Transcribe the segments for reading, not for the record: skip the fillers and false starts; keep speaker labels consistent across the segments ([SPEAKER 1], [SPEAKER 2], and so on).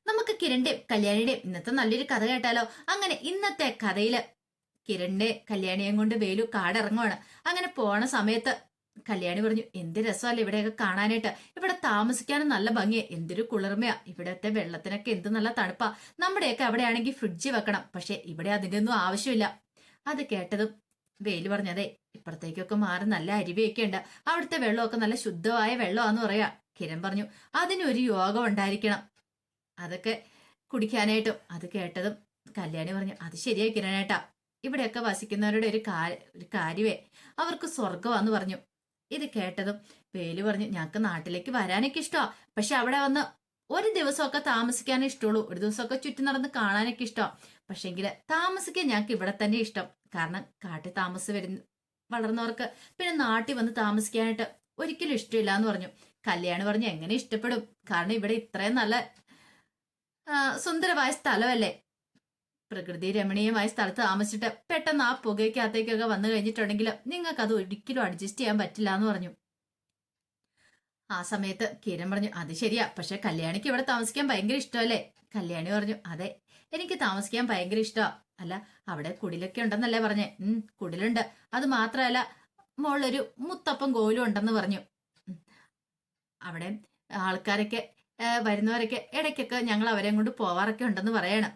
[SPEAKER 1] നമുക്ക് കിരണിന്റെയും കല്യാണിയുടെയും ഇന്നത്തെ നല്ലൊരു കഥ കേട്ടാലോ? അങ്ങനെ ഇന്നത്തെ കഥയില് കിരണിന്റെ കല്യാണിയും കൊണ്ട് വേലു കാടിറങ്ങുവാണ്. അങ്ങനെ പോണ സമയത്ത് കല്യാണി പറഞ്ഞു, എന്ത് രസമല്ലേ ഇവിടെയൊക്കെ കാണാനായിട്ട്, ഇവിടെ താമസിക്കാനും നല്ല ഭംഗിയാ, എന്തൊരു കുളിർമയാ, ഇവിടത്തെ വെള്ളത്തിനൊക്കെ എന്ത് നല്ല തണുപ്പാ. നമ്മുടെയൊക്കെ അവിടെ ആണെങ്കിൽ ഫ്രിഡ്ജ് വെക്കണം, പക്ഷെ ഇവിടെ അതിന്റെ ഒന്നും ആവശ്യമില്ല. അത് കേട്ടതും വേലു പറഞ്ഞു, അതെ, ഇപ്പുറത്തേക്കൊക്കെ മാറി നല്ല അരുവിയൊക്കെ ഉണ്ട്, അവിടുത്തെ വെള്ളമൊക്കെ നല്ല ശുദ്ധമായ വെള്ളമാന്ന് പറയാ. കിരൺ പറഞ്ഞു, അതിനൊരു യോഗം ഉണ്ടായിരിക്കണം അതൊക്കെ കുടിക്കാനായിട്ടും. അത് കേട്ടതും കല്യാണി പറഞ്ഞു, അത് ശരിയായി കിരണേട്ടാ, ഇവിടെയൊക്കെ വസിക്കുന്നവരുടെ ഒരു കാര്യമേ അവർക്ക് സ്വർഗമാന്ന് പറഞ്ഞു. ഇത് കേട്ടതും വേലു പറഞ്ഞു, ഞങ്ങക്ക് നാട്ടിലേക്ക് വരാനൊക്കെ ഇഷ്ടമാ, പക്ഷെ അവിടെ വന്ന് ഒരു ദിവസമൊക്കെ താമസിക്കാനേ ഇഷ്ടമുള്ളൂ, ഒരു ദിവസമൊക്കെ ചുറ്റി നടന്ന് കാണാനൊക്കെ ഇഷ്ടമാ, പക്ഷെങ്കില് താമസിക്കാൻ ഞങ്ങൾക്ക് ഇവിടെ തന്നെ ഇഷ്ടം. കാരണം കാട്ടിൽ വളർന്നവർക്ക് പിന്നെ നാട്ടിൽ വന്ന് താമസിക്കാനായിട്ട് ഒരിക്കലും ഇഷ്ടമില്ല എന്ന് പറഞ്ഞു. കല്യാണി പറഞ്ഞു, എങ്ങനെ ഇഷ്ടപ്പെടും, കാരണം ഇവിടെ ഇത്രയും നല്ല സുന്ദരമായ സ്ഥലമല്ലേ, പ്രകൃതി രമണീയമായ സ്ഥലത്ത് താമസിച്ചിട്ട് പെട്ടെന്ന് ആ പുകയ്ക്കകത്തേക്കൊക്കെ വന്നു കഴിഞ്ഞിട്ടുണ്ടെങ്കിൽ നിങ്ങൾക്ക് അത് ഒരിക്കലും അഡ്ജസ്റ്റ് ചെയ്യാൻ പറ്റില്ല എന്ന് പറഞ്ഞു. ആ സമയത്ത് കിരൺ പറഞ്ഞു, അത് ശരിയാ, പക്ഷെ കല്യാണിക്ക് ഇവിടെ താമസിക്കാൻ ഭയങ്കര ഇഷ്ടമല്ലേ? കല്യാണി പറഞ്ഞു, അതെ, എനിക്ക് താമസിക്കാൻ ഭയങ്കര ഇഷ്ടമാ. അല്ല, അവിടെ കുടിലൊക്കെ ഉണ്ടെന്നല്ലേ പറഞ്ഞേ? കുടിലുണ്ട്, അത് മാത്രമല്ല മോളൊരു മുത്തപ്പൻ കോലും ഉണ്ടെന്ന് പറഞ്ഞു. അവിടെ ആൾക്കാരൊക്കെ വരുന്നവരൊക്കെ ഇടയ്ക്കൊക്കെ ഞങ്ങൾ അവരെ കൊണ്ട് പോവാറൊക്കെ ഉണ്ടെന്ന് പറയണം.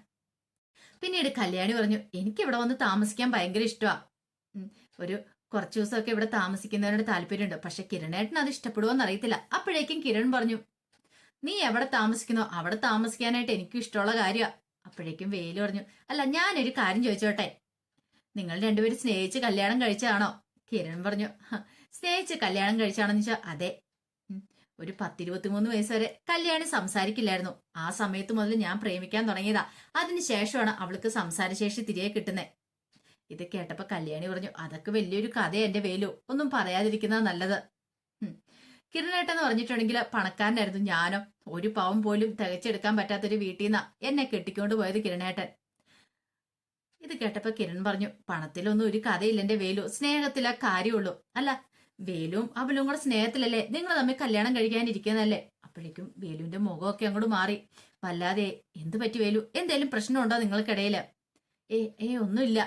[SPEAKER 1] പിന്നീട് കല്യാണി പറഞ്ഞു, എനിക്ക് ഇവിടെ വന്ന് താമസിക്കാൻ ഭയങ്കര ഇഷ്ടമാ, ഒരു കുറച്ചു ദിവസമൊക്കെ ഇവിടെ താമസിക്കുന്നതിനോട് താല്പര്യമുണ്ട്, പക്ഷെ കിരണേട്ടൻ അത് ഇഷ്ടപ്പെടുവോന്ന് അറിയത്തില്ല. അപ്പോഴേക്കും കിരൺ പറഞ്ഞു, നീ എവിടെ താമസിക്കുന്നോ അവിടെ താമസിക്കാനായിട്ട് എനിക്കും ഇഷ്ടമുള്ള കാര്യമാണ്. അപ്പോഴേക്കും വേലു പറഞ്ഞു, അല്ല, ഞാനൊരു കാര്യം ചോദിച്ചോട്ടെ, നിങ്ങൾ രണ്ടുപേരും സ്നേഹിച്ച് കല്യാണം കഴിച്ചതാണോ? കിരൺ പറഞ്ഞു, സ്നേഹിച്ച് കല്യാണം കഴിച്ചാണെന്ന് വെച്ചാൽ അതെ. ഒരു 10-23 വയസ്സ് വരെ കല്യാണി സംസാരിക്കില്ലായിരുന്നു. ആ സമയത്ത് മുതൽ ഞാൻ പ്രേമിക്കാൻ തുടങ്ങിയതാ, അതിനുശേഷമാണ് അവൾക്ക് സംസാരശേഷി തിരികെ കിട്ടുന്നത്. ഇത് കേട്ടപ്പോ കല്യാണി പറഞ്ഞു, അതൊക്കെ വലിയൊരു കഥയാ എന്റെ വേലു, ഒന്നും പറയാതിരിക്കുന്നത് നല്ലത്. കിരണേട്ടെന്ന് പറഞ്ഞിട്ടുണ്ടെങ്കിൽ പണക്കാരനായിരുന്നു, ഞാനോ ഒരു പാവം പോലും തികച്ചെടുക്കാൻ പറ്റാത്തൊരു വീട്ടിൽ നിന്നാ എന്നെ കെട്ടിക്കൊണ്ട് പോയത് കിരണേട്ടൻ. ഇത് കേട്ടപ്പോ കിരൺ പറഞ്ഞു, പണത്തിലൊന്നും ഒരു കഥയില്ല എന്റെ വേലു, സ്നേഹത്തിലാ കാര്യമുള്ളൂ. അല്ല, വേലുവും അവളും കൂടെ സ്നേഹത്തിലല്ലേ നിങ്ങൾ തമ്മിൽ കല്യാണം കഴിക്കാനിരിക്കുന്നതല്ലേ? അപ്പോഴേക്കും വേലുവിന്റെ മുഖമൊക്കെ അങ്ങോട്ട് മാറി. വല്ലാതെ, എന്ത് പറ്റി വേലു, എന്തേലും പ്രശ്നമുണ്ടോ നിങ്ങൾക്കിടയില്? ഒന്നുമില്ല.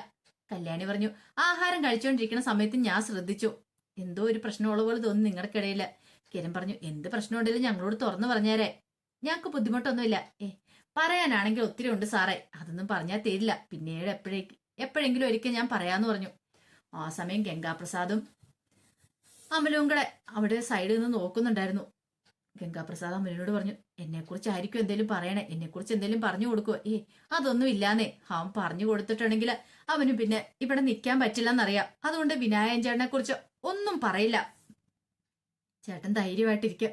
[SPEAKER 1] കല്യാണി പറഞ്ഞു, ആഹാരം കഴിച്ചുകൊണ്ടിരിക്കുന്ന സമയത്ത് ഞാൻ ശ്രദ്ധിച്ചു, എന്തോ ഒരു പ്രശ്നമുള്ള പോലെ തോന്നി നിങ്ങൾക്കിടയില്. കിരൺ പറഞ്ഞു, എന്ത് പ്രശ്നമുണ്ടെങ്കിലും ഞങ്ങളോട് തുറന്നു പറഞ്ഞേരെ, ഞങ്ങൾക്ക് ബുദ്ധിമുട്ടൊന്നുമില്ല. പറയാനാണെങ്കിൽ ഒത്തിരി ഉണ്ട് സാറേ, അതൊന്നും പറഞ്ഞാൽ തീരില്ല, പിന്നീട് എപ്പോഴെങ്കിലും ഒരിക്കൽ ഞാൻ പറയാന്ന് പറഞ്ഞു. ആ സമയം ഗംഗാപ്രസാദും അമലും കൂടെ അവിടെ സൈഡിൽ നിന്ന് നോക്കുന്നുണ്ടായിരുന്നു. ഗംഗാപ്രസാദ് അമലിനോട് പറഞ്ഞു, എന്നെക്കുറിച്ച് ആയിരിക്കും എന്തേലും പറയണേ, എന്നെക്കുറിച്ച് എന്തേലും പറഞ്ഞു കൊടുക്കുവോ? അതൊന്നും ഇല്ലാന്നേ, അവൻ പറഞ്ഞു കൊടുത്തിട്ടുണ്ടെങ്കിൽ അവന് പിന്നെ ഇവിടെ നിൽക്കാൻ പറ്റില്ലെന്നറിയാം, അതുകൊണ്ട് വിനായകൻ ചേട്ടനെ കുറിച്ച് ഒന്നും പറയില്ല, ചേട്ടൻ ധൈര്യമായിട്ടിരിക്കുക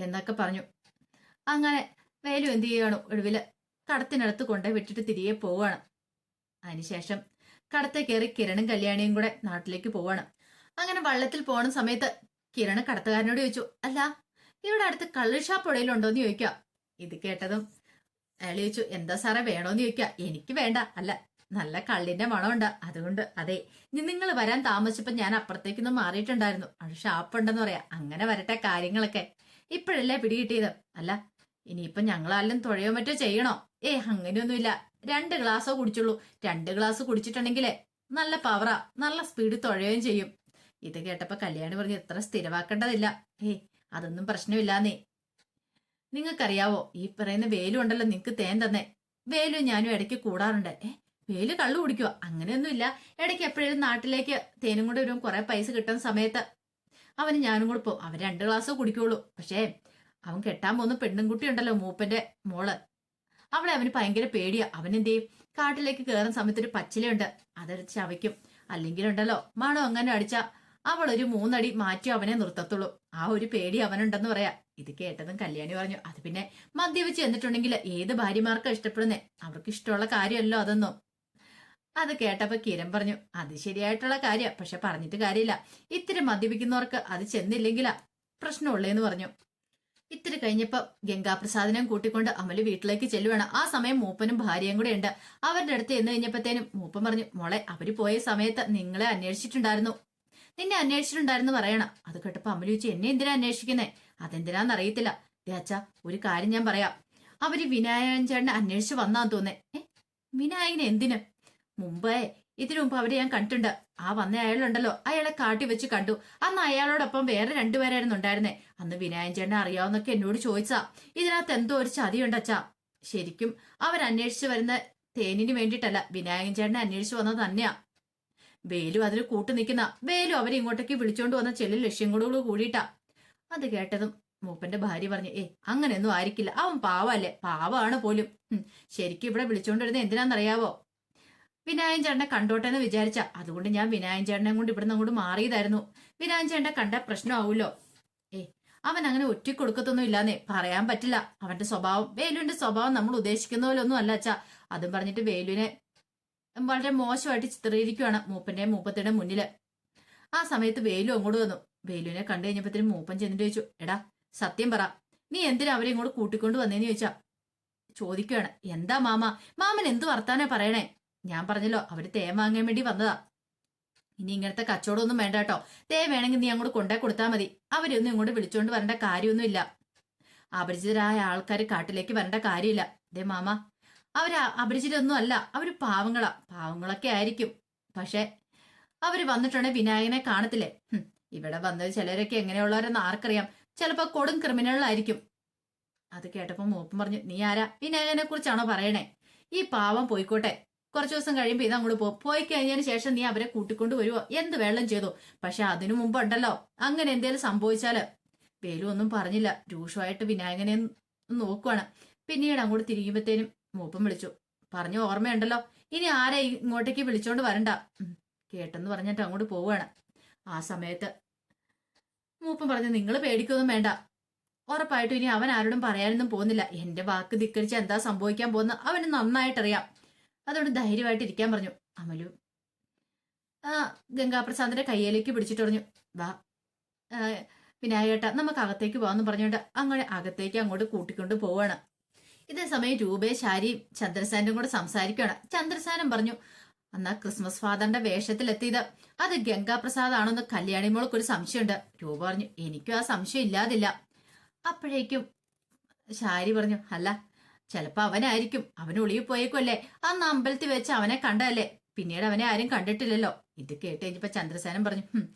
[SPEAKER 1] എന്നൊക്കെ പറഞ്ഞു. അങ്ങനെ വേലു എന്ത് ചെയ്യുകയാണ്, ഒടുവില് കടത്തിനടുത്ത് കൊണ്ടുപോയി വിട്ടിട്ട് തിരികെ പോവാണ്. അതിനുശേഷം കടത്തെ കയറി കിരണും കല്യാണിയും കൂടെ നാട്ടിലേക്ക് പോവാണ്. അങ്ങനെ വള്ളത്തിൽ പോണ സമയത്ത് കിരണ് കടത്തുകാരനോട് ചോദിച്ചു, അല്ല, ഇവിടെ അടുത്ത് കള്ള് ഷാപ്പ് എവിടെയെങ്കിലും ഉണ്ടോന്ന് ചോദിക്കുക. ഇത് കേട്ടതും അയാൾ ചോദിച്ചു, എന്താ സാറേ വേണോന്ന് ചോദിക്കുക. എനിക്ക് വേണ്ട, അല്ല, നല്ല കള്ളിന്റെ മണമുണ്ട്, അതുകൊണ്ട്. അതെ, നിങ്ങൾ വരാൻ താമസിച്ചപ്പോ ഞാൻ അപ്പുറത്തേക്കൊന്ന് മാറിയിട്ടുണ്ടായിരുന്നു, അവിടെ ഷാപ്പ് ഉണ്ടെന്ന് പറയാ, അങ്ങനെ വരട്ടെ കാര്യങ്ങളൊക്കെ, ഇപ്പോഴല്ലേ പിടികിട്ടിയത്. അല്ല, ഇനിയിപ്പൊ ഞങ്ങളാലും തുഴയോ മറ്റോ ചെയ്യണോ? അങ്ങനെയൊന്നുമില്ല, 2 ഗ്ലാസ്സോ കുടിച്ചുള്ളൂ, 2 ഗ്ലാസ് കുടിച്ചിട്ടുണ്ടെങ്കിലേ നല്ല പവറാ, നല്ല സ്പീഡ് തുഴയുകയും ചെയ്യും. ഇത് കേട്ടപ്പോ കല്യാണി പറഞ്ഞു, ഇത്ര സ്ഥിരമാക്കേണ്ടതില്ല, അതൊന്നും പ്രശ്നമില്ലാന്നേ. നിങ്ങൾക്കറിയാവോ, ഈ പറയുന്ന വേലു ഉണ്ടല്ലോ നിങ്ങക്ക് തേൻ തന്നെ, വേലു ഞാനും ഇടയ്ക്ക് കൂടാറുണ്ട്. വേലു കള്ളു കുടിക്കുക? അങ്ങനെയൊന്നുമില്ല, ഇടയ്ക്ക് എപ്പോഴും നാട്ടിലേക്ക് തേനും കൂടെ വരും, കുറെ പൈസ കിട്ടുന്ന സമയത്ത് അവന് ഞാനും കൂടെ പോകും, അവൻ 2 ഗ്ലാസ് കുടിക്കുള്ളൂ. പക്ഷേ അവൻ കെട്ടാൻ പോകുന്ന പെണ്ണുംകുട്ടി ഉണ്ടല്ലോ, മൂപ്പന്റെ മോള്, അവളെ അവന് ഭയങ്കര പേടിയാ. അവൻ എന്ത് ചെയ്യും, കാട്ടിലേക്ക് കയറുന്ന സമയത്ത് ഒരു പച്ചിലയുണ്ട്, അതെടുത്ത് ചവയ്ക്കും, അല്ലെങ്കിലുണ്ടല്ലോ മണം അങ്ങനെ അടിച്ച അവൾ ഒരു 3 അടി മാറ്റി അവനെ നിർത്തത്തുള്ളൂ, ആ ഒരു പേടി അവനുണ്ടെന്ന് പറയാ. ഇത് കേട്ടതും കല്യാണി പറഞ്ഞു, അത് പിന്നെ മദ്യപിച്ച് എന്നിട്ടുണ്ടെങ്കിൽ ഏത് ഭാര്യമാർക്കാ ഇഷ്ടപ്പെടുന്നേ, അവർക്ക് ഇഷ്ടമുള്ള കാര്യമല്ലോ അതൊന്നും. അത് കേട്ടപ്പോ കിരൺ പറഞ്ഞു, അത് ശരിയായിട്ടുള്ള കാര്യ, പക്ഷെ പറഞ്ഞിട്ട് കാര്യമില്ല, ഇത്തിരി മദ്യപിക്കുന്നവർക്ക് അത് ചെന്നില്ലെങ്കിലാ പ്രശ്നമുള്ളേന്ന് പറഞ്ഞു. ഇത്തിരി കഴിഞ്ഞപ്പോ ഗംഗാപ്രസാദിനെയും കൂട്ടിക്കൊണ്ട് അമല് വീട്ടിലേക്ക് ചെല്ലുവാണ്. ആ സമയം മൂപ്പനും ഭാര്യയും കൂടെ ഉണ്ട്. അവരുടെ അടുത്ത് എന്ന് കഴിഞ്ഞപ്പോഴത്തേനും മൂപ്പൻ പറഞ്ഞു, മോളെ, അവര് പോയ സമയത്ത് നിങ്ങളെ അന്വേഷിച്ചിട്ടുണ്ടായിരുന്നു, നിന്നെ അന്വേഷിച്ചിട്ടുണ്ടായിരുന്നു പറയണം. അത് കേട്ടപ്പോ അമല് ചോദിച്ചു, എന്നെ എന്തിനാ അന്വേഷിക്കുന്നേ? അതെന്തിനാന്ന് അറിയത്തില്ല. അച്ഛാ, ഒരു കാര്യം ഞാൻ പറയാം, അവര് വിനായകൻ ചേട്ടനെ അന്വേഷിച്ച് വന്നാന്ന് തോന്നേ. വിനായകനെ എന്തിന്? മുമ്പേ ഇതിനു മുമ്പ് അവരെ ഞാൻ കണ്ടിട്ടുണ്ട്. ആ വന്ന അയാളുണ്ടല്ലോ, അയാളെ കാട്ടി വെച്ച് കണ്ടു. അന്ന് അയാളോടൊപ്പം വേറെ രണ്ടുപേരായിരുന്നു ഉണ്ടായിരുന്നേ. അന്ന് വിനായകൻ ചേട്ടനെ അറിയാവുന്നൊക്കെ എന്നോട് ചോദിച്ചാ. ഇതിനകത്ത് എന്തോ ഒരു ചതിയുണ്ട് അച്ഛാ. ശരിക്കും അവരന്വേഷിച്ച് വരുന്ന തേനിന് വേണ്ടിയിട്ടല്ല, വിനായകൻ ചേട്ടനെ അന്വേഷിച്ച് വന്നത് തന്നെയാ. വേലു അതിൽ കൂട്ടു നിൽക്കുന്ന. വേലു അവരെ ഇങ്ങോട്ടേക്ക് വിളിച്ചോണ്ട് വന്ന ചെല്ലു ലക്ഷ്യങ്ങളോട് കൂടിയിട്ടാ. അത് കേട്ടതും മൂപ്പന്റെ ഭാര്യ പറഞ്ഞു, അങ്ങനെയൊന്നും ആയിരിക്കില്ല, അവൻ പാവല്ലേ, പാവാണ് പോലും. ശരിക്കും ഇവിടെ വിളിച്ചോണ്ട് വരുന്നത് എന്തിനാന്നറിയാവോ? വിനായകൻ ചേട്ടനെ കണ്ടോട്ടെന്ന് വിചാരിച്ച. അതുകൊണ്ട് ഞാൻ വിനായകൻ ചേട്ടനെ കൊണ്ട് ഇവിടുന്ന് അങ്ങോട്ട് മാറിയതായിരുന്നു. വിനായകൻ ചേട്ടനെ കണ്ട പ്രശ്നമാവൂലോ. അവൻ അങ്ങനെ ഒറ്റക്കൊടുക്കത്തൊന്നും ഇല്ലാന്നേ. പറയാൻ പറ്റില്ല. അവന്റെ സ്വഭാവം, വേലുവിന്റെ സ്വഭാവം നമ്മൾ ഉദ്ദേശിക്കുന്ന പോലെ ഒന്നും അല്ല അച്ഛാ. അതും പറഞ്ഞിട്ട് വേലുവിനെ വളരെ മോശമായിട്ട് ചിത്രീകരിക്കുകയാണ് മൂപ്പത്തിന്റെ മുന്നില്. ആ സമയത്ത് വേലു അങ്ങോട്ട് വന്നു. വേലുവിനെ കണ്ടു കഴിഞ്ഞപ്പോഴത്തേനും മൂപ്പൻ ചെന്നിട്ട് ചോദിച്ചു, എടാ സത്യം പറ, നീ എന്തിനാ അവരെ ഇങ്ങോട്ട് കൂട്ടിക്കൊണ്ട് വന്നേന്ന് ചോദിക്കുകയാണ്. എന്താ മാമൻ എന്ത് വർത്താനാ പറയണേ? ഞാൻ പറഞ്ഞല്ലോ, അവര് തേൻ വാങ്ങാൻ വേണ്ടി വന്നതാ. ഇനി ഇങ്ങനത്തെ കച്ചവടമൊന്നും വേണ്ട കേട്ടോ. തേ വേണമെങ്കിൽ നീ അങ്ങോട്ട് കൊണ്ടേ കൊടുത്താൽ മതി. അവരൊന്നും ഇങ്ങോട്ട് വിളിച്ചോണ്ട് വരേണ്ട കാര്യമൊന്നുമില്ല. അപരിചിതരായ ആൾക്കാർ കാട്ടിലേക്ക് വരേണ്ട കാര്യമില്ല. ദേ മാമ, അവര് അപരിചിതരൊന്നും അല്ല. അവര് പാവങ്ങളൊക്കെ ആയിരിക്കും. പക്ഷെ അവര് വന്നിട്ടുണ്ടെങ്കിൽ വിനായകനെ കാണത്തില്ലേ? ഇവിടെ വന്നത് ചിലരൊക്കെ എങ്ങനെയുള്ളവരെന്ന് ആർക്കറിയാം. ചിലപ്പോ കൊടും ക്രിമിനലായിരിക്കും. അത് കേട്ടപ്പോ മൂപ്പൻ പറഞ്ഞു, നീ ആരാ? വിനായകനെ കുറിച്ചാണോ പറയണേ? ഈ പാവം പോയിക്കോട്ടെ, കുറച്ചു ദിവസം കഴിയുമ്പോ ഇത് അങ്ങോട്ട് പോയി കഴിഞ്ഞതിന് ശേഷം നീ അവരെ കൂട്ടിക്കൊണ്ട് വരുവോ? എന്ത് വെള്ളം ചെയ്തു. പക്ഷെ അതിനു മുമ്പ് ഉണ്ടല്ലോ, അങ്ങനെ എന്തേലും സംഭവിച്ചാല്. വേലു ഒന്നും പറഞ്ഞില്ല. രൂക്ഷമായിട്ട് വിനായകനെ നോക്കുവാണ്. പിന്നീട് അങ്ങോട്ട് തിരിയുമ്പത്തേനും മൂപ്പൻ വിളിച്ചു, പറഞ്ഞു ഓർമ്മയുണ്ടല്ലോ, ഇനി ആരെ ഇങ്ങോട്ടേക്ക് വിളിച്ചോണ്ട് വരണ്ട. കേട്ടെന്ന് പറഞ്ഞിട്ട് അങ്ങോട്ട് പോവുകയാണ്. ആ സമയത്ത് മൂപ്പൻ പറഞ്ഞു, നിങ്ങൾ പേടിക്കൊന്നും വേണ്ട. ഉറപ്പായിട്ടും ഇനി അവൻ ആരോടും പറയാനൊന്നും പോകുന്നില്ല. എന്റെ വാക്ക് ധിക്കരിച്ച് എന്താ സംഭവിക്കാൻ പോകുന്ന അവന് നന്നായിട്ടറിയാം. അതുകൊണ്ട് ധൈര്യമായിട്ട് ഇരിക്കാൻ പറഞ്ഞു. അമലു ഗംഗാപ്രസാദിന്റെ കയ്യിലേക്ക് പിടിച്ചിട്ട് പറഞ്ഞു, വാ വിനായകേട്ട, നമുക്ക് അകത്തേക്ക് പോവാന്ന് പറഞ്ഞുകൊണ്ട് അങ്ങനെ അകത്തേക്ക് അങ്ങോട്ട് കൂട്ടിക്കൊണ്ട് പോവാണ്. ഇതേ സമയം രൂപയെ ശാരിയും ചന്ദ്രസാനും കൂടെ സംസാരിക്കുകയാണ്. ചന്ദ്രസാനം പറഞ്ഞു, എന്നാ ക്രിസ്മസ് ഫാദറിന്റെ വേഷത്തിലെത്തിയത് അത് ഗംഗാപ്രസാദ് ആണെന്ന് കല്യാണിമോൾക്ക് ഒരു സംശയമുണ്ട്. രൂപ പറഞ്ഞു, എനിക്കും ആ സംശയം ഇല്ലാതില്ല. അപ്പോഴേക്കും ശാരി പറഞ്ഞു, അല്ല ചിലപ്പോ അവനായിരിക്കും. അവൻ ഒളിയിൽ പോയേക്കുമല്ലേ. അന്ന് അമ്പലത്തിൽ വെച്ച് അവനെ കണ്ടതല്ലേ, പിന്നീട് അവനെ ആരും കണ്ടിട്ടില്ലല്ലോ. ഇത് കേട്ട് കഴിഞ്ഞപ്പോ ചന്ദ്രസേനൻ പറഞ്ഞു,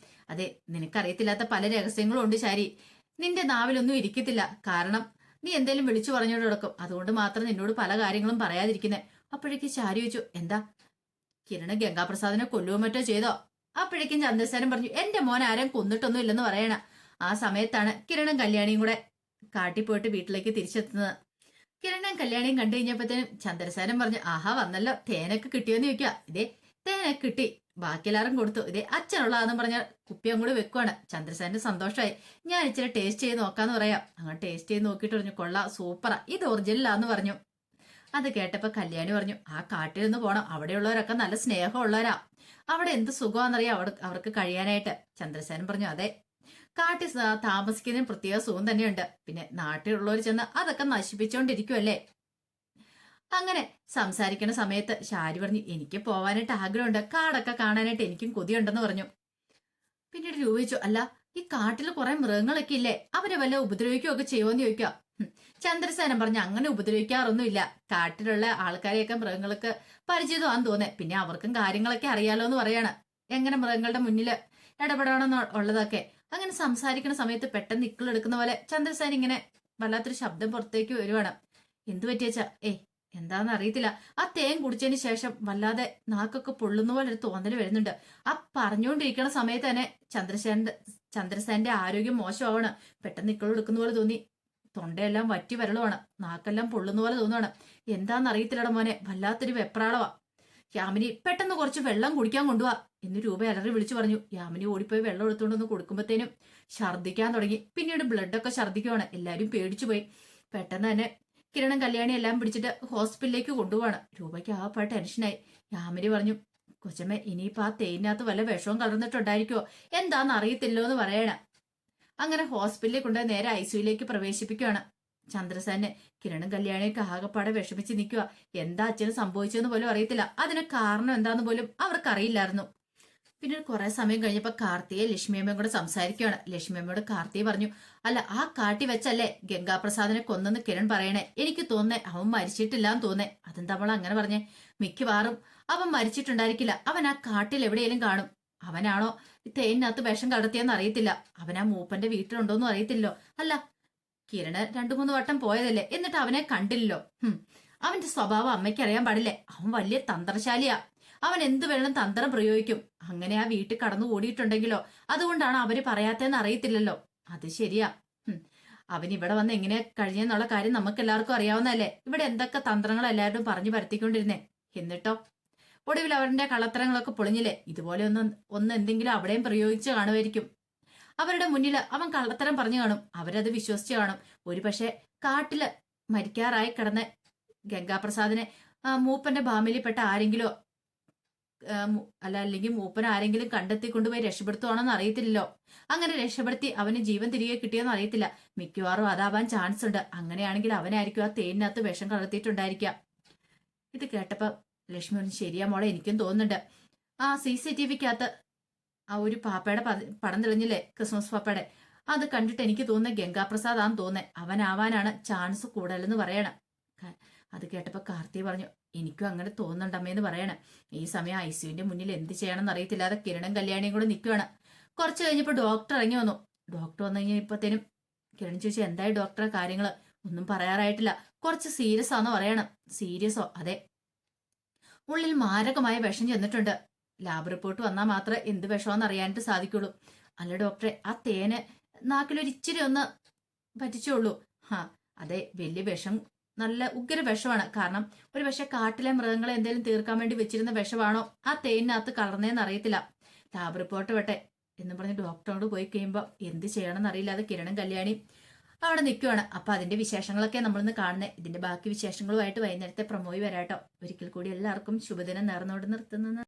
[SPEAKER 1] അതെ, നിനക്കറിയത്തില്ലാത്ത പല രഹസ്യങ്ങളും ഉണ്ട് ശാരി. നിന്റെ നാവിലൊന്നും ഇരിക്കത്തില്ല. കാരണം നീ എന്തേലും വിളിച്ചു പറഞ്ഞോണ്ട് കിടക്കും. അതുകൊണ്ട് മാത്രം നിന്നോട് പല കാര്യങ്ങളും പറയാതിരിക്കുന്നേ. അപ്പോഴേക്കും ശാരി ചോദിച്ചു, എന്താ കിരണ് ഗംഗാപ്രസാദിനെ കൊല്ലുവോ മറ്റോ ചെയ്തോ? അപ്പോഴേക്കും ചന്ദ്രസേനൻ പറഞ്ഞു, എന്റെ മോൻ ആരും കൊന്നിട്ടൊന്നും ഇല്ലെന്ന് പറയണ. ആ സമയത്താണ് കിരണും കല്യാണിയും കൂടെ കാട്ടിപ്പോയിട്ട് വീട്ടിലേക്ക് തിരിച്ചെത്തുന്നത്. കിരണും കല്യാണിയും കണ്ടു കഴിഞ്ഞപ്പോഴത്തേനും ചന്ദ്രസേനൻ പറഞ്ഞു, ആഹാ വന്നല്ലോ, തേനൊക്കെ കിട്ടിയോന്ന് ചോദിക്കുക. ഇതേ തേനൊക്കെ കിട്ടി, ബാക്കി എല്ലാവരും കൊടുത്തു. ഇതേ അച്ഛനുള്ളതെന്ന് പറഞ്ഞാൽ കുപ്പി അങ്ങോട്ട് വെക്കുവാണ്. ചന്ദ്രസേനന് സന്തോഷമായി. ഞാൻ ഇച്ചിരി ടേസ്റ്റ് ചെയ്ത് നോക്കാന്ന് പറയാം. അങ്ങനെ ടേസ്റ്റ് ചെയ്ത് നോക്കിയിട്ട് പറഞ്ഞു, കൊള്ളാം, സൂപ്പറാ, ഇത് ഒറിജിനലാന്ന് പറഞ്ഞു. അത് കേട്ടപ്പോ കല്യാണി പറഞ്ഞു, ആ കാട്ടിലൊന്ന് പോണം, അവിടെയുള്ളവരൊക്കെ നല്ല സ്നേഹമുള്ളവരാ, അവിടെ എന്ത് സുഖമാണെന്നറിയാം അവർക്ക് കഴിയാനായിട്ട്. ചന്ദ്രസേനൻ പറഞ്ഞു, അതെ, കാട്ടിൽ താമസിക്കുന്നതിന് പ്രത്യേക സുഖം തന്നെയുണ്ട്. പിന്നെ നാട്ടിലുള്ളവർ ചെന്ന് അതൊക്കെ നശിപ്പിച്ചോണ്ടിരിക്കുമല്ലേ. അങ്ങനെ സംസാരിക്കുന്ന സമയത്ത് ശാരി പറഞ്ഞു, എനിക്ക് പോവാനായിട്ട് ആഗ്രഹമുണ്ട്, കാടൊക്കെ കാണാനായിട്ട് എനിക്കും കൊതിയുണ്ടെന്ന് പറഞ്ഞു. പിന്നീട് ചോദിച്ചു, അല്ല ഈ കാട്ടിൽ കുറെ മൃഗങ്ങളൊക്കെ ഇല്ലേ, അവരെ വല്ല ഉപദ്രവിക്കുകയൊക്കെ ചെയ്യുമോന്ന് ചോദിക്കുക. ചന്ദ്രസേനൻ പറഞ്ഞു, അങ്ങനെ ഉപദ്രവിക്കാറൊന്നുമില്ല. കാട്ടിലുള്ള ആൾക്കാരെയൊക്കെ മൃഗങ്ങൾക്ക് പരിചിതമാണെന്ന് തോന്നേ. പിന്നെ അവർക്കും കാര്യങ്ങളൊക്കെ അറിയാലോ എന്ന് പറയാണ്, എങ്ങനെ മൃഗങ്ങളുടെ മുന്നിൽ ഇടപെടണമെന്ന് ഉള്ളതൊക്കെ. അങ്ങനെ സംസാരിക്കുന്ന സമയത്ത് പെട്ടെന്ന് ഇക്കിളെടുക്കുന്ന പോലെ ചന്ദ്രസേന ഇങ്ങനെ വല്ലാത്തൊരു ശബ്ദം പുറത്തേക്ക് വരുവാണ്. എന്തു പറ്റിയച്ചാ? എന്താന്ന് അറിയത്തില്ല. ആ തേൻ കുടിച്ചതിന് ശേഷം വല്ലാതെ നാക്കൊക്കെ പൊള്ളുന്ന പോലെ ഒരു തോന്നൽ വരുന്നുണ്ട്. ആ പറഞ്ഞുകൊണ്ടിരിക്കുന്ന സമയത്ത് തന്നെ ചന്ദ്രസേനന്റെ ആരോഗ്യം മോശമാവാണ്. പെട്ടെന്ന് ഇക്കിളെടുക്കുന്ന പോലെ തോന്നി. തൊണ്ടയെല്ലാം വറ്റി വരളുവാണ്, നാക്കെല്ലാം പൊള്ളുന്ന പോലെ തോന്നുവാണ്. എന്താന്ന് അറിയത്തില്ലട മോനെ, വല്ലാത്തൊരു വെപ്രാളവാ. യാമിനി പെട്ടെന്ന് കുറച്ച് വെള്ളം കുടിക്കാൻ കൊണ്ടുപോവാ എന്ന് രൂപ അലറി വിളിച്ചു പറഞ്ഞു. യാമിനി ഓടിപ്പോയി വെള്ളം എടുത്തുകൊണ്ടൊന്ന് കൊടുക്കുമ്പോഴത്തേനും ഛർദ്ദിക്കാൻ തുടങ്ങി. പിന്നീട് ബ്ലഡൊക്കെ ഛർദ്ദിക്കുവാണ്. എല്ലാവരും പേടിച്ചു പോയി. പെട്ടെന്ന് തന്നെ കിരണും കല്യാണി എല്ലാം പിടിച്ചിട്ട് ഹോസ്പിറ്റലിലേക്ക് കൊണ്ടുപോവാണ്. രൂപയ്ക്ക് ആപ്പാ ടെൻഷനായി. യാമിനി പറഞ്ഞു, കൊച്ചമ്മ ഇനിയിപ്പോ ആ തേനിനകത്ത് വല്ല വിഷവും കലർന്നിട്ടുണ്ടായിരിക്കോ, എന്താന്ന് അറിയത്തില്ലോ എന്ന് പറയണ. അങ്ങനെ ഹോസ്പിറ്റലിൽ കൊണ്ട് നേരെ ICUയിലേക്ക് പ്രവേശിപ്പിക്കുകയാണ്. ചന്ദ്രസേനെ കിരണും കല്യാണിയൊക്കെ ആകെപ്പാടെ വിഷമിച്ച് നിൽക്കുക. എന്താ അച്ഛന് സംഭവിച്ചെന്ന് പോലും അറിയത്തില്ല. അതിന് കാരണം എന്താന്ന് പോലും അവർക്കറിയില്ലായിരുന്നു. പിന്നെ കുറെ സമയം കഴിഞ്ഞപ്പോ കാർത്തിയെ ലക്ഷ്മിയമ്മയും കൂടെ സംസാരിക്കുകയാണ്. ലക്ഷ്മിയമ്മയോട് കാർത്തിയെ പറഞ്ഞു, അല്ല ആ കാട്ടി വെച്ചല്ലേ ഗംഗാപ്രസാദിനെ കൊന്നെന്ന് കിരൺ പറയണേ. എനിക്ക് തോന്നേ അവൻ മരിച്ചിട്ടില്ലാന്ന് തോന്നേ. അതെന്താ അവൾ അങ്ങനെ പറഞ്ഞേ? മിക്കവാറും അവൻ മരിച്ചിട്ടുണ്ടായിരിക്കില്ല. അവൻ ആ കാട്ടിൽ എവിടെയെങ്കിലും കാണും. അവനാണോ തേനിനകത്ത് വിഷം കടത്തിയെന്ന് അറിയത്തില്ല. അവൻ ആ മൂപ്പന്റെ വീട്ടിലുണ്ടോന്നും അറിയത്തില്ലോ. അല്ല, കിരണ് 2-3 വട്ടം പോയതല്ലേ, എന്നിട്ട് അവനെ കണ്ടില്ലല്ലോ. അവന്റെ സ്വഭാവം അമ്മയ്ക്ക് അറിയാൻ പാടില്ലേ? അവൻ വലിയ തന്ത്രശാലിയാ. അവൻ എന്ത് വേണം തന്ത്രം പ്രയോഗിക്കും. അങ്ങനെ ആ വീട്ടിൽ കടന്നു ഓടിയിട്ടുണ്ടെങ്കിലോ, അതുകൊണ്ടാണ് അവര് പറയാത്തതെന്ന് അറിയത്തില്ലല്ലോ. അത് ശരിയാ. അവൻ ഇവിടെ വന്ന് എങ്ങനെ കഴിഞ്ഞെന്നുള്ള കാര്യം നമുക്ക് എല്ലാവർക്കും അറിയാവുന്നതല്ലേ. ഇവിടെ എന്തൊക്കെ തന്ത്രങ്ങൾ എല്ലാവരും പറഞ്ഞു പരത്തിക്കൊണ്ടിരുന്നേ. എന്നിട്ടോ ഒടുവിൽ അവരുടെ കള്ളത്തരങ്ങളൊക്കെ പൊളിഞ്ഞില്ലേ. ഇതുപോലെ ഒന്ന് എന്തെങ്കിലും അവിടെയും പ്രയോഗിച്ച് കാണുമായിരിക്കും. അവരുടെ മുന്നിൽ അവൻ കള്ളത്തരം പറഞ്ഞു കാണും. അവരത് വിശ്വസിച്ച് കാണും. ഒരു പക്ഷെ കാട്ടില് മരിക്കാറായി കിടന്ന ഗംഗാപ്രസാദിനെ മൂപ്പന്റെ ഫാമിലിപ്പെട്ട ആരെങ്കിലോ അല്ലെങ്കിൽ മൂപ്പൻ ആരെങ്കിലും കണ്ടെത്തി കൊണ്ടുപോയി രക്ഷപ്പെടുത്തുവാണെന്ന് അറിയത്തില്ലല്ലോ. അങ്ങനെ രക്ഷപ്പെടുത്തി അവന് ജീവൻ തിരികെ കിട്ടിയെന്ന് അറിയത്തില്ല. മിക്കവാറും അതാവാൻ ചാൻസ് ഉണ്ട്. അങ്ങനെയാണെങ്കിൽ അവനായിരിക്കും ആ തേനിനകത്ത് വിഷം കലർത്തിയിട്ടുണ്ടായിരിക്കാം. ഇത് കേട്ടപ്പോ ലക്ഷ്മി പറഞ്ഞു, ശരിയാ മോളെ, എനിക്കും തോന്നുന്നുണ്ട്. ആ CCTVക്കകത്ത് ആ ഒരു പാപ്പയുടെ പടം തെളിഞ്ഞില്ലേ, ക്രിസ്മസ് പാപ്പയുടെ. അത് കണ്ടിട്ട് എനിക്ക് തോന്നുന്നത് ഗംഗാപ്രസാദ് ആണെന്ന് തോന്നേ. അവനാവാനാണ് ചാൻസ് കൂടുതലെന്ന് പറയണം. അത് കേട്ടപ്പോ കാർത്തി പറഞ്ഞു, എനിക്കും അങ്ങനെ തോന്നുന്നുണ്ടമ്മേന്ന് പറയണ. ഈ സമയം ICUവിന്റെ മുന്നിൽ എന്ത് ചെയ്യണമെന്ന് അറിയത്തില്ലാതെ കിരണും കല്യാണിയും കൂടെ നിൽക്കുകയാണ്. കുറച്ച് കഴിഞ്ഞപ്പോ ഡോക്ടർ ഇറങ്ങി വന്നു. ഡോക്ടർ വന്നു കഴിഞ്ഞപ്പോഴത്തേനും കിരൺ ചോദിച്ചു, എന്തായി ഡോക്ടറെ കാര്യങ്ങള്? ഒന്നും പറയാറായിട്ടില്ല. കുറച്ച് സീരിയസ് ആണെന്ന് പറയണം. സീരിയസോ? അതെ, ഉള്ളിൽ മാരകമായ വിഷം ചെന്നിട്ടുണ്ട്. ലാബ് റിപ്പോർട്ട് വന്നാൽ മാത്രമേ എന്ത് വിഷമാണെന്ന് അറിയാനായിട്ട് സാധിക്കുള്ളൂ. അല്ല ഡോക്ടറെ, ആ തേന് നാക്കിലൊരിച്ചിരി ഒന്ന് പറ്റിച്ചുള്ളൂ. അതെ, വലിയ വിഷം, നല്ല ഉഗ്ര വിഷമാണ്. കാരണം ഒരു പക്ഷെ കാട്ടിലെ മൃഗങ്ങളെ എന്തെങ്കിലും തീർക്കാൻ വേണ്ടി വെച്ചിരുന്ന വിഷമാണോ ആ തേനിനകത്ത് കലർന്നതെന്ന് അറിയത്തില്ല. ലാബ് റിപ്പോർട്ട് വട്ടെ എന്ന് പറഞ്ഞ് ഡോക്ടറോട് പോയി കഴിയുമ്പോൾ എന്ത് ചെയ്യണമെന്ന് അറിയില്ലാതെ കിരണും കല്യാണി അവിടെ നിൽക്കുവാണ്. അപ്പൊ അതിന്റെ വിശേഷങ്ങളൊക്കെ നമ്മളിന്ന് കാണുന്നത്. ഇതിന്റെ ബാക്കി വിശേഷങ്ങളുമായിട്ട് വൈകുന്നേരത്തെ പ്രമോയി വരാട്ടോ. ഒരിക്കൽ കൂടി എല്ലാവർക്കും ശുഭദിനം നേർന്നുകൊണ്ട് നിർത്തുന്നു.